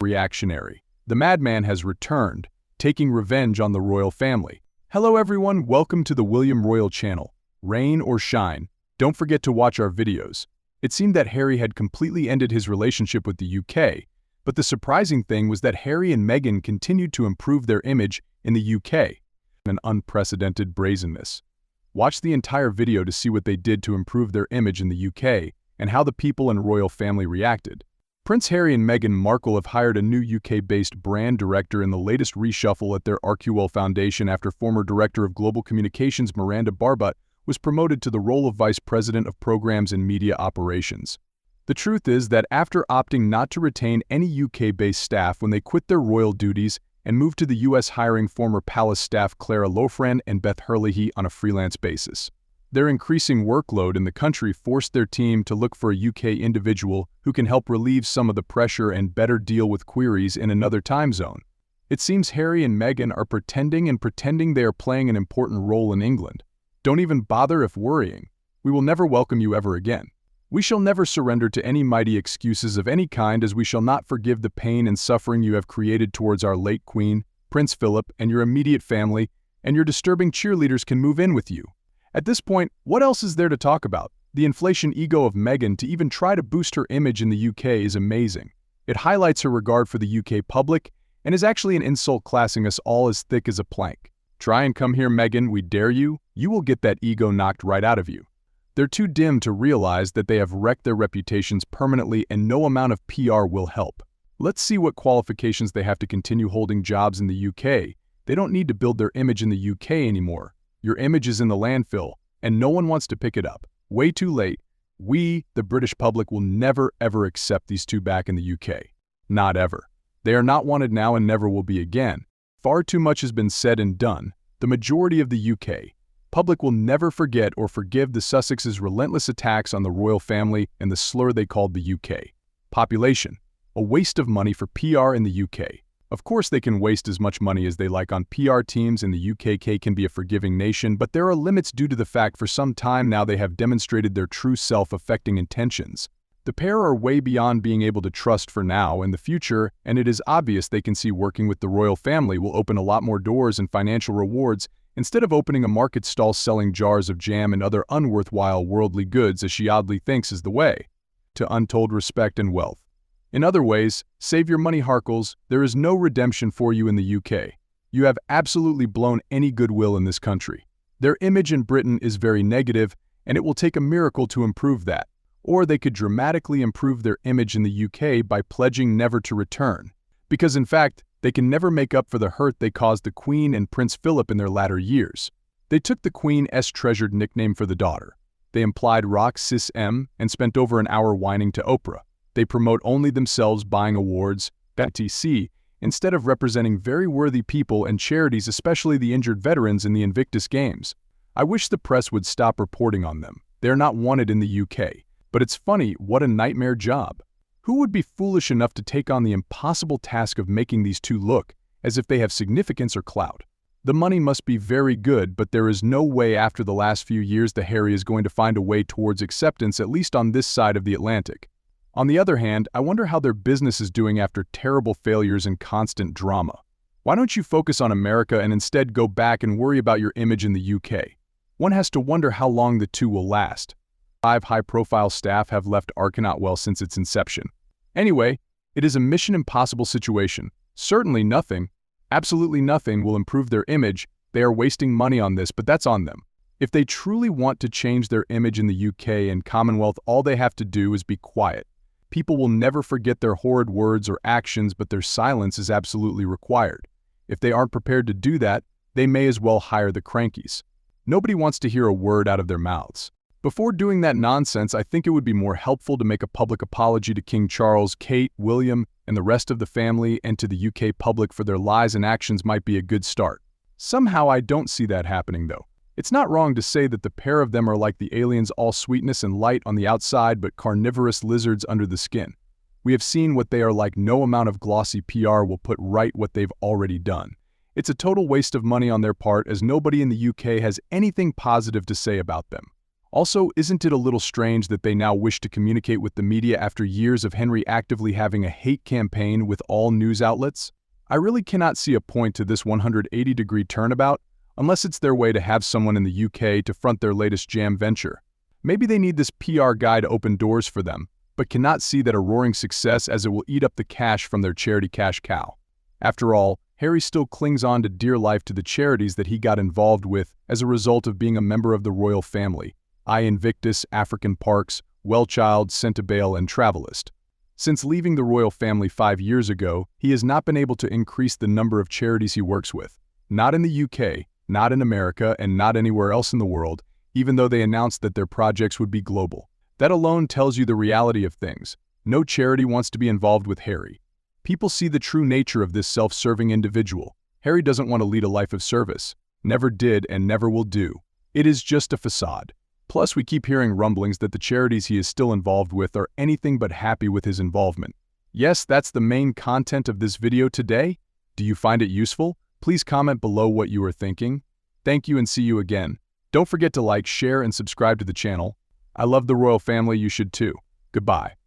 Reactionary. The madman has returned, taking revenge on the royal family. Hello everyone, welcome to the William Royal channel. Rain or shine, don't forget to watch our videos. It seemed that Harry had completely ended his relationship with the UK, but the surprising thing was that Harry and Meghan continued to improve their image in the UK. An unprecedented brazenness. Watch the entire video to see what they did to improve their image in the UK and how the people and royal family reacted. Prince Harry and Meghan Markle have hired a new UK-based brand director in the latest reshuffle at their Arcuwell Foundation after former Director of Global Communications Miranda Barbutt was promoted to the role of Vice President of Programs and Media Operations. The truth is that after opting not to retain any UK-based staff when they quit their royal duties and moved to the US hiring former palace staff Clara Lofran and Beth Herlihy on a freelance basis. Their increasing workload in the country forced their team to look for a UK individual who can help relieve some of the pressure and better deal with queries in another time zone. It seems Harry and Meghan are pretending they are playing an important role in England. Don't even bother if worrying. We will never welcome you ever again. We shall never surrender to any mighty excuses of any kind, as we shall not forgive the pain and suffering you have created towards our late Queen, Prince Philip, and your immediate family, and your disturbing cheerleaders can move in with you. At this point, what else is there to talk about? The inflation ego of Meghan to even try to boost her image in the UK is amazing. It highlights her regard for the UK public and is actually an insult classing us all as thick as a plank. Try and come here, Meghan, we dare you. You will get that ego knocked right out of you. They're too dim to realize that they have wrecked their reputations permanently and no amount of PR will help. Let's see what qualifications they have to continue holding jobs in the UK. They don't need to build their image in the UK anymore. Your image is in the landfill, and no one wants to pick it up. Way too late. We, the British public, will never ever accept these two back in the UK. Not ever. They are not wanted now and never will be again. Far too much has been said and done. The majority of the UK public will never forget or forgive the Sussexes' relentless attacks on the royal family and the slur they called the UK population. A waste of money for PR in the UK. Of course they can waste as much money as they like on PR teams, and the UK can be a forgiving nation, but there are limits due to the fact for some time now they have demonstrated their true self-affecting intentions. The pair are way beyond being able to trust for now and the future, and it is obvious they can see working with the royal family will open a lot more doors and financial rewards instead of opening a market stall selling jars of jam and other unworthwhile worldly goods, as she oddly thinks is the way to untold respect and wealth. In other ways, save your money, Harkles. There is no redemption for you in the UK. You have absolutely blown any goodwill in this country. Their image in Britain is very negative, and it will take a miracle to improve that. Or they could dramatically improve their image in the UK by pledging never to return. Because in fact, they can never make up for the hurt they caused the Queen and Prince Philip in their latter years. They took the Queen's treasured nickname for the daughter. They implied rock sis M and spent over an hour whining to Oprah. They promote only themselves buying awards, etc., instead of representing very worthy people and charities, especially the injured veterans in the Invictus Games. I wish the press would stop reporting on them. They are not wanted in the UK. But it's funny, what a nightmare job. Who would be foolish enough to take on the impossible task of making these two look as if they have significance or clout? The money must be very good, but there is no way after the last few years that Harry is going to find a way towards acceptance, at least on this side of the Atlantic. On the other hand, I wonder how their business is doing after terrible failures and constant drama. Why don't you focus on America and instead go back and worry about your image in the UK? One has to wonder how long the two will last. 5 high-profile staff have left Arcuwell since its inception. Anyway, it is a mission impossible situation. Certainly nothing, absolutely nothing will improve their image. They are wasting money on this, but that's on them. If they truly want to change their image in the UK and Commonwealth, all they have to do is be quiet. People will never forget their horrid words or actions, but their silence is absolutely required. If they aren't prepared to do that, they may as well hire the crankies. Nobody wants to hear a word out of their mouths. Before doing that nonsense, I think it would be more helpful to make a public apology to King Charles, Kate, William, and the rest of the family, and to the UK public for their lies and actions might be a good start. Somehow I don't see that happening though. It's not wrong to say that the pair of them are like the aliens, all sweetness and light on the outside but carnivorous lizards under the skin. We have seen what they are like. No amount of glossy PR will put right what they've already done. It's a total waste of money on their part, as nobody in the UK has anything positive to say about them. Also, isn't it a little strange that they now wish to communicate with the media after years of Henry actively having a hate campaign with all news outlets? I really cannot see a point to this 180-degree turnabout, unless it's their way to have someone in the UK to front their latest jam venture. Maybe they need this PR guy to open doors for them, but cannot see that a roaring success as it will eat up the cash from their charity cash cow. After all, Harry still clings on to dear life to the charities that he got involved with as a result of being a member of the royal family: Invictus, African Parks, Wellchild, Centibale, and Travelist. Since leaving the royal family 5 years ago, he has not been able to increase the number of charities he works with. Not in the UK, not in America, and not anywhere else in the world, even though they announced that their projects would be global. That alone tells you the reality of things. No charity wants to be involved with Harry. People see the true nature of this self-serving individual. Harry doesn't want to lead a life of service. Never did and never will do. It is just a facade. Plus, we keep hearing rumblings that the charities he is still involved with are anything but happy with his involvement. Yes, that's the main content of this video today. Do you find it useful? Please comment below what you are thinking. Thank you and see you again. Don't forget to like, share, and subscribe to the channel. I love the royal family, you should too. Goodbye.